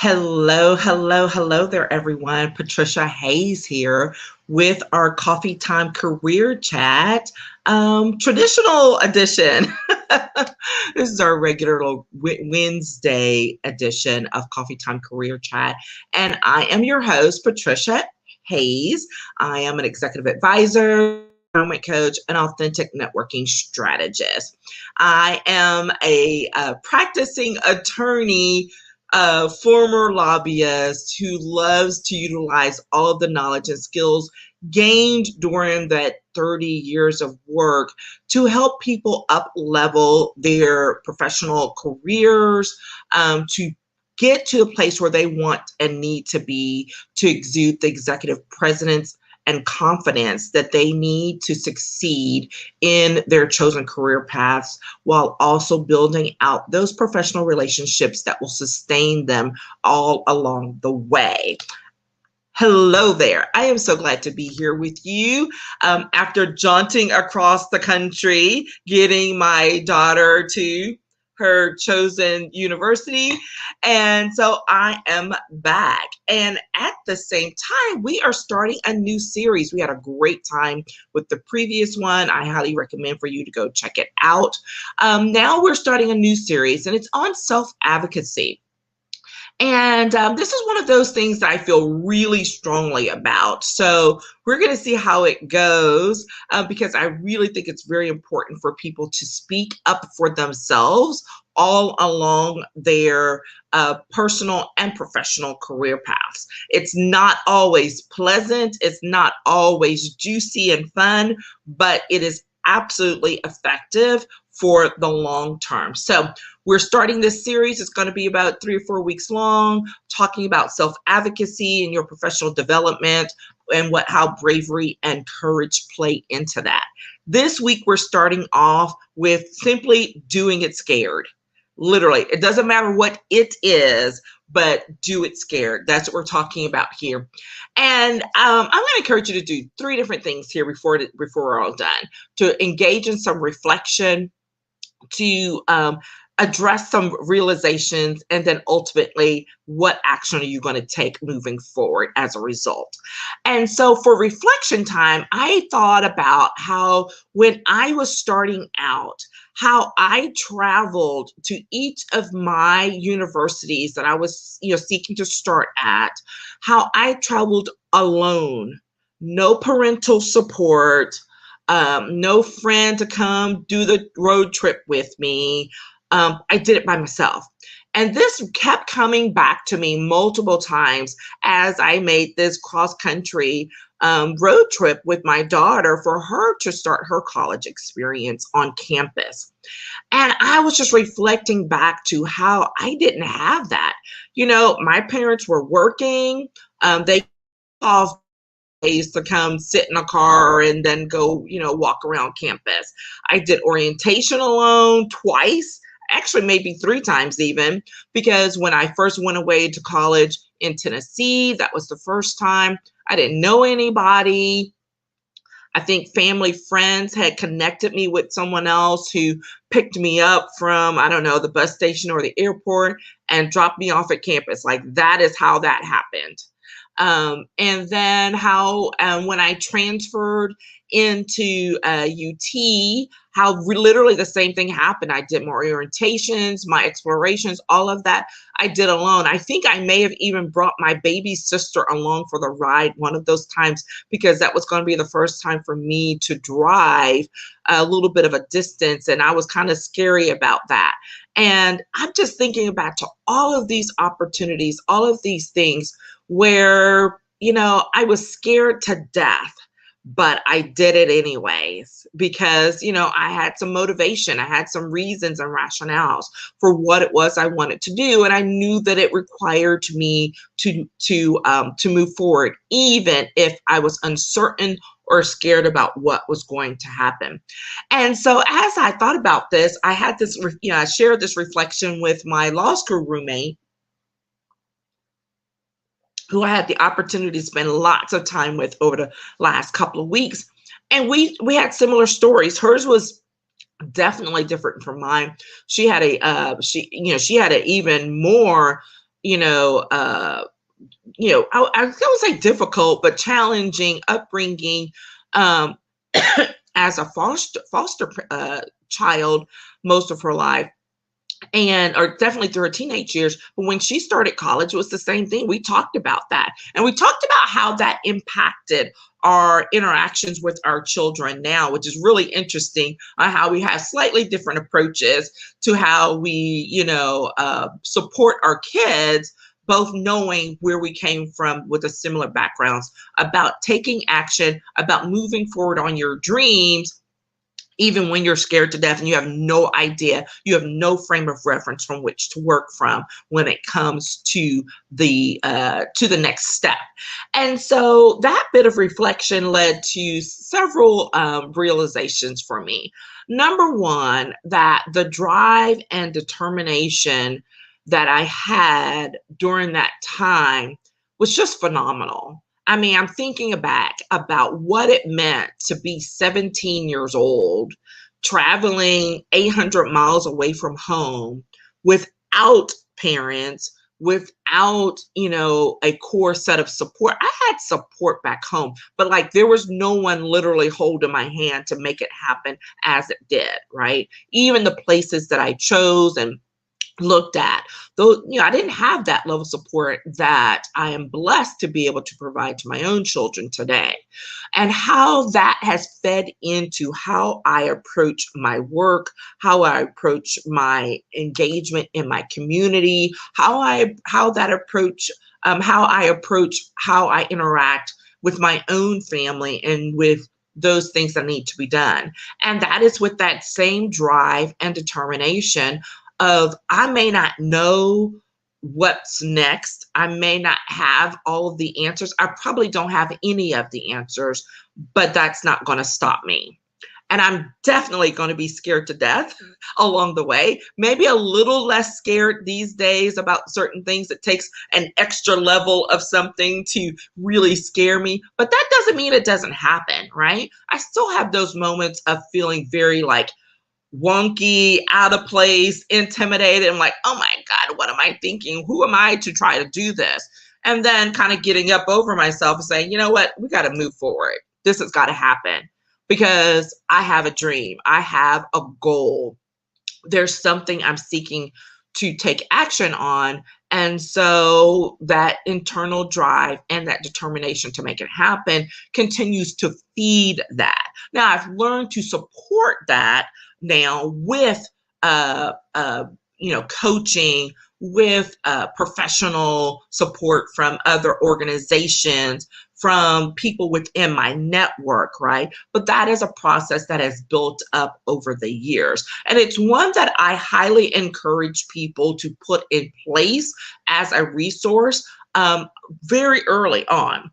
Hello, hello, hello there, everyone. Patricia Hayes here with our Coffee Time Career Chat, traditional edition. This is our regular Wednesday edition of Coffee Time Career Chat. And I am your host, Patricia Hayes. I am an executive advisor, coach, and authentic networking strategist. I am a practicing attorney, a former lobbyist who loves to utilize all of the knowledge and skills gained during that 30 years of work to help people up level their professional careers, to get to a place where they want and need to be to exude the executive presence and confidence that they need to succeed in their chosen career paths, while also building out those professional relationships that will sustain them all along the way. Hello there. I am so glad to be here with you after jaunting across the country, getting my daughter to her chosen university. And so I am back. And at the same time, we are starting a new series. We had a great time with the previous one. I highly recommend for you to go check it out. Now we're starting a new series, and it's on self-advocacy. And this is one of those things that I feel really strongly about. So we're going to see how it goes, because I really think it's very important for people to speak up for themselves all along their personal and professional career paths. It's not always pleasant. It's not always juicy and fun, but it is absolutely effective for the long term. So we're starting this series. It's going to be about 3 or 4 weeks long, talking about self-advocacy and your professional development and how bravery and courage play into that. This week, we're starting off with simply doing it scared. Literally, it doesn't matter what it is, but do it scared. That's what we're talking about here. And I'm going to encourage you to do 3 different things here before we're all done. To engage in some reflection, to address some realizations, and then ultimately, what action are you going to take moving forward as a result? And so for reflection time, I thought about how when I was starting out, how I traveled to each of my universities that I was, seeking to start at, how I traveled alone, no parental support, no friend to come do the road trip with me. I did it by myself. And this kept coming back to me multiple times as I made this cross-country road trip with my daughter for her to start her college experience on campus. And I was just reflecting back to how I didn't have that. My parents were working. They off days to come sit in a car and then go, walk around campus. I did orientation alone twice, actually maybe 3 times even, because when I first went away to college in Tennessee, that was the first time. I didn't know anybody. I think family friends had connected me with someone else who picked me up from, I don't know, the bus station or the airport and dropped me off at campus. Like, that is how that happened. And then how when I transferred into UT, how literally the same thing happened. I did my orientations, my explorations, all of that I did alone. I think I may have even brought my baby sister along for the ride one of those times, because that was going to be the first time for me to drive a little bit of a distance, and I was kind of scary about that. And I'm just thinking back to all of these opportunities, all of these things where, I was scared to death, but I did it anyways, because, I had some motivation. I had some reasons and rationales for what it was I wanted to do. And I knew that it required me to move forward, even if I was uncertain or scared about what was going to happen. And so as I thought about this, I had this, I shared this reflection with my law school roommate, who I had the opportunity to spend lots of time with over the last couple of weeks. And we had similar stories. Hers was definitely different from mine. She had a she had an even more you know, I would say difficult, but challenging upbringing um, as a foster child most of her life, and or definitely through her teenage years. But when she started college, it was the same thing. We talked about that, and we talked about how that impacted our interactions with our children now, which is really interesting on how we have slightly different approaches to how we, support our kids, both knowing where we came from with a similar backgrounds, about taking action, about moving forward on your dreams, even when you're scared to death and you have no idea, you have no frame of reference from which to work from when it comes to the next step. And so that bit of reflection led to several realizations for me. Number one, that the drive and determination that I had during that time was just phenomenal. I mean, I'm thinking back about what it meant to be 17 years old, traveling 800 miles away from home without parents, without, a core set of support. I had support back home, but like there was no one literally holding my hand to make it happen as it did, right? Even the places that I chose and looked at, though, I didn't have that level of support that I am blessed to be able to provide to my own children today. And how that has fed into how I approach my work, how I approach my engagement in my community, how I approach how I interact with my own family and with those things that need to be done. And that is with that same drive and determination of, I may not know what's next. I may not have all of the answers. I probably don't have any of the answers, but that's not going to stop me. And I'm definitely going to be scared to death along the way. Maybe a little less scared these days about certain things. It takes an extra level of something to really scare me. But that doesn't mean it doesn't happen, right? I still have those moments of feeling very like wonky, out of place, intimidated. I'm like, oh my God, what am I thinking? Who am I to try to do this? And then kind of getting up over myself and saying, you know what, we got to move forward. This has got to happen because I have a dream. I have a goal. There's something I'm seeking to take action on. And so that internal drive and that determination to make it happen continues to feed that. Now I've learned to support that now with coaching, with professional support from other organizations, from people within my network, right? But that is a process that has built up over the years. And it's one that I highly encourage people to put in place as a resource very early on.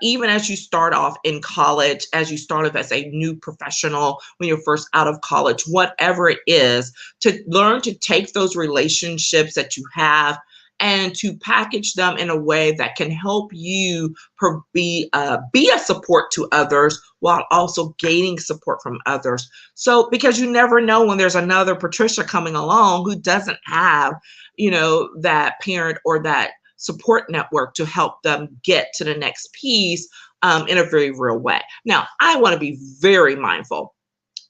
Even as you start off in college, as you start off as a new professional, when you're first out of college, whatever it is, to learn to take those relationships that you have and to package them in a way that can help you be a support to others while also gaining support from others. So, because you never know when there's another Patricia coming along who doesn't have, that parent or that support network to help them get to the next piece in a very real way. Now, I want to be very mindful,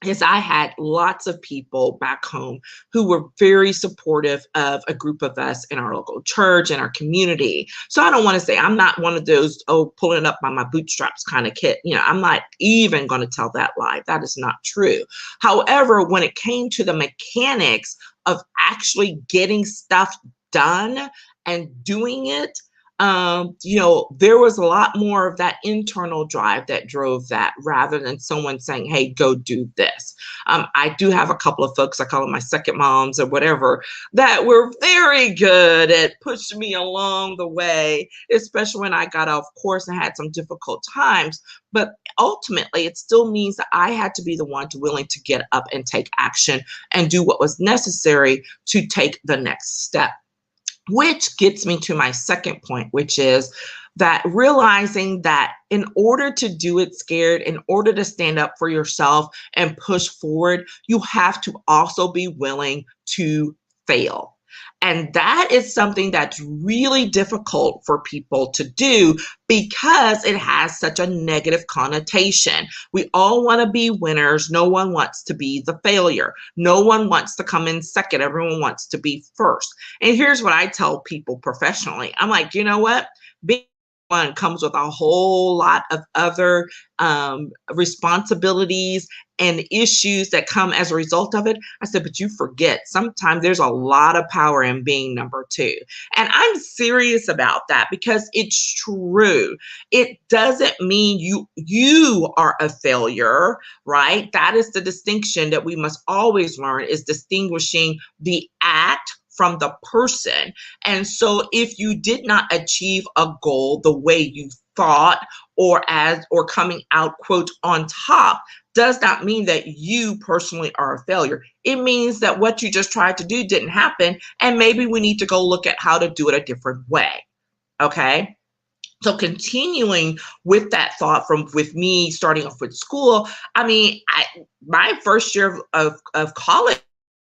because I had lots of people back home who were very supportive of a group of us in our local church and our community. So I don't want to say, I'm not one of those, pulling it up by my bootstraps kind of kid. I'm not even going to tell that lie. That is not true. However, when it came to the mechanics of actually getting stuff done and doing it, there was a lot more of that internal drive that drove that, rather than someone saying, hey, go do this. I do have a couple of folks, I call them my second moms or whatever, that were very good at pushing me along the way, especially when I got off course and had some difficult times. But ultimately, it still means that I had to be the one willing to get up and take action and do what was necessary to take the next step. Which gets me to my second point, which is that realizing that in order to do it scared, in order to stand up for yourself and push forward, you have to also be willing to fail. And that is something that's really difficult for people to do because it has such a negative connotation. We all want to be winners. No one wants to be the failure. No one wants to come in second. Everyone wants to be first. And here's what I tell people professionally. I'm like, you know what? Being one comes with a whole lot of other responsibilities and issues that come as a result of it. I said, but you forget sometimes there's a lot of power in being number two. And I'm serious about that because it's true. It doesn't mean you are a failure, right? That is the distinction that we must always learn, is distinguishing the act from the person. And so if you did not achieve a goal the way you thought, or coming out, quote, on top, does not mean that you personally are a failure. It means that what you just tried to do didn't happen, and maybe we need to go look at how to do it a different way. Okay? So continuing with that thought with me starting off with school, I mean, my first year of college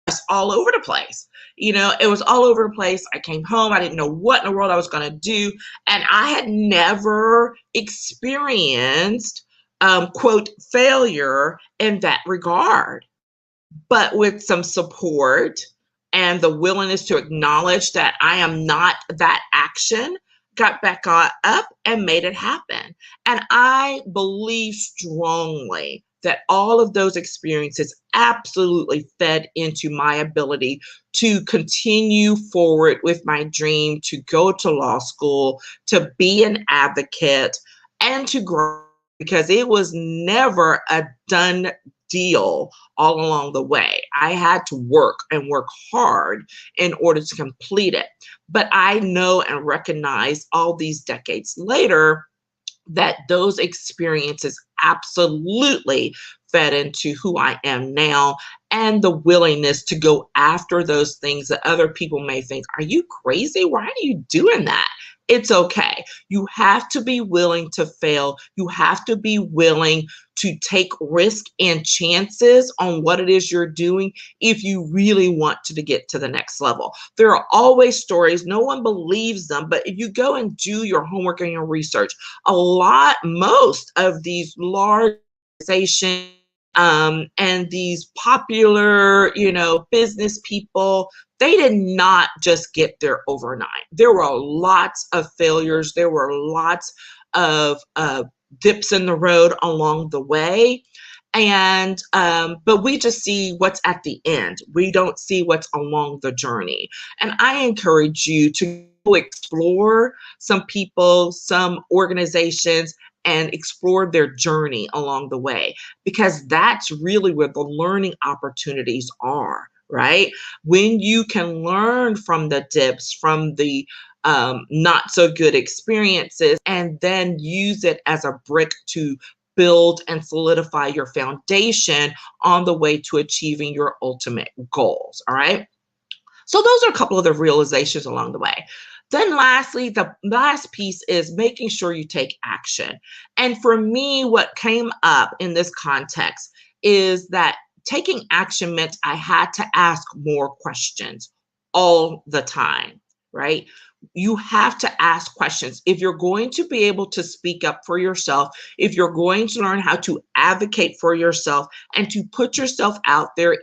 was all over the place. It was all over the place. I came home. I didn't know what in the world I was going to do. And I had never experienced, quote, failure in that regard. But with some support and the willingness to acknowledge that I am not that action, got back up and made it happen. And I believe strongly that all of those experiences absolutely fed into my ability to continue forward with my dream, to go to law school, to be an advocate, and to grow, because it was never a done deal all along the way. I had to work and work hard in order to complete it. But I know and recognize all these decades later that those experiences absolutely fed into who I am now, and the willingness to go after those things that other people may think, are you crazy? Why are you doing that? It's okay. You have to be willing to fail. You have to be willing to take risk and chances on what it is you're doing if you really want to get to the next level. There are always stories. No one believes them, but if you go and do your homework and your research, most of these large organizations and these popular, business people, they did not just get there overnight. There were lots of failures. There were lots of dips in the road along the way. And but we just see what's at the end. We don't see what's along the journey. And I encourage you to explore some people, some organizations, and explore their journey along the way, because that's really where the learning opportunities are, right? When you can learn from the dips, from the not so good experiences, and then use it as a brick to build and solidify your foundation on the way to achieving your ultimate goals. All right. So those are a couple of the realizations along the way. Then lastly, the last piece is making sure you take action. And for me, what came up in this context is that taking action meant I had to ask more questions all the time, right? You have to ask questions. If you're going to be able to speak up for yourself, if you're going to learn how to advocate for yourself and to put yourself out there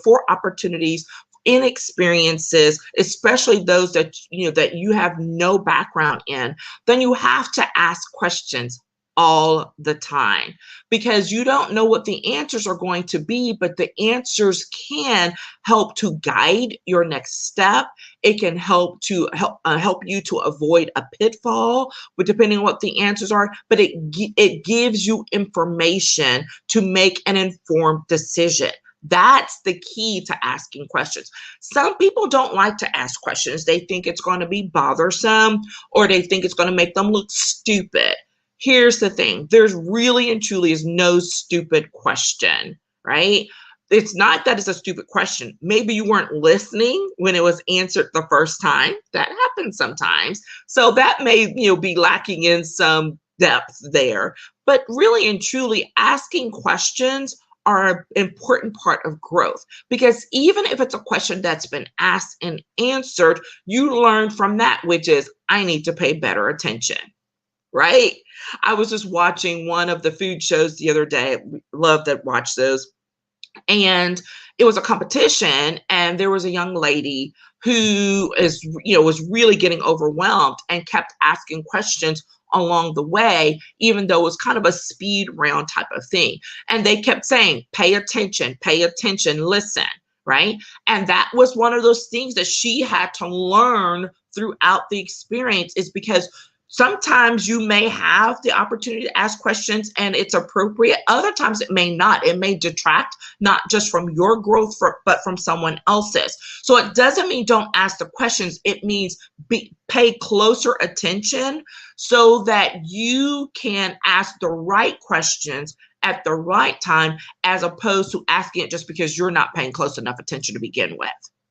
for opportunities, in experiences, especially those that you have no background in, then you have to ask questions all the time, because you don't know what the answers are going to be, but the answers can help to guide your next step. It can help you to avoid a pitfall, but depending on what the answers are, but it gives you information to make an informed decision. That's the key to asking questions. Some people don't like to ask questions. They think it's going to be bothersome, or they think it's going to make them look stupid. Here's the thing. There's really and truly is no stupid question, right? It's not that it's a stupid question. Maybe you weren't listening when it was answered the first time. That happens sometimes. So that may, be lacking in some depth there. But really and truly, asking questions are an important part of growth, because even if it's a question that's been asked and answered, you learn from that, which is, I need to pay better attention, right? I was just watching one of the food shows the other day. Love to watch those. And it was a competition, and there was a young lady who was really getting overwhelmed and kept asking questions along the way, even though it was kind of a speed round type of thing. And they kept saying, pay attention, listen, right? And that was one of those things that she had to learn throughout the experience, is because sometimes you may have the opportunity to ask questions and it's appropriate. Other times it may not. It may detract not just from your growth, but from someone else's. So it doesn't mean don't ask the questions. It means pay closer attention so that you can ask the right questions at the right time, as opposed to asking it just because you're not paying close enough attention to begin with,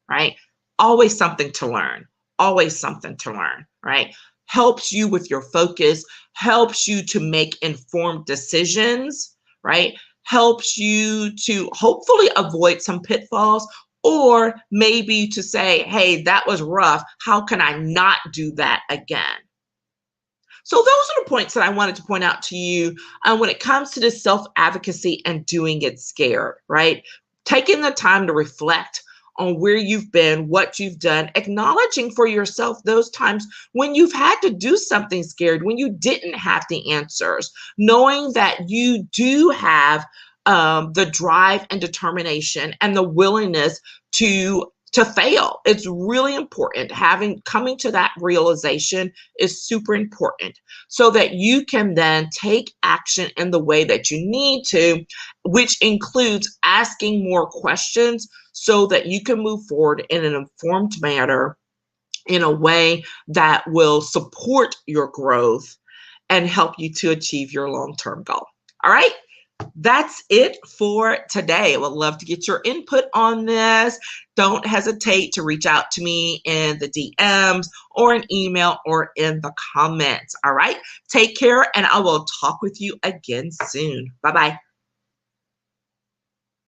right? Always something to learn. Always something to learn, right? Helps you with your focus, helps you to make informed decisions, right? Helps you to hopefully avoid some pitfalls, or maybe to say, hey, that was rough. How can I not do that again? So those are the points that I wanted to point out to you when it comes to this self-advocacy and doing it scared, right? Taking the time to reflect on where you've been, what you've done, acknowledging for yourself those times when you've had to do something scared, when you didn't have the answers, knowing that you do have the drive and determination and the willingness to fail. It's really important. Coming to that realization is super important, so that you can then take action in the way that you need to, which includes asking more questions so that you can move forward in an informed manner, in a way that will support your growth and help you to achieve your long-term goal. All right. That's it for today. I would love to get your input on this. Don't hesitate to reach out to me in the DMs or an email or in the comments. All right. Take care, and I will talk with you again soon. Bye-bye.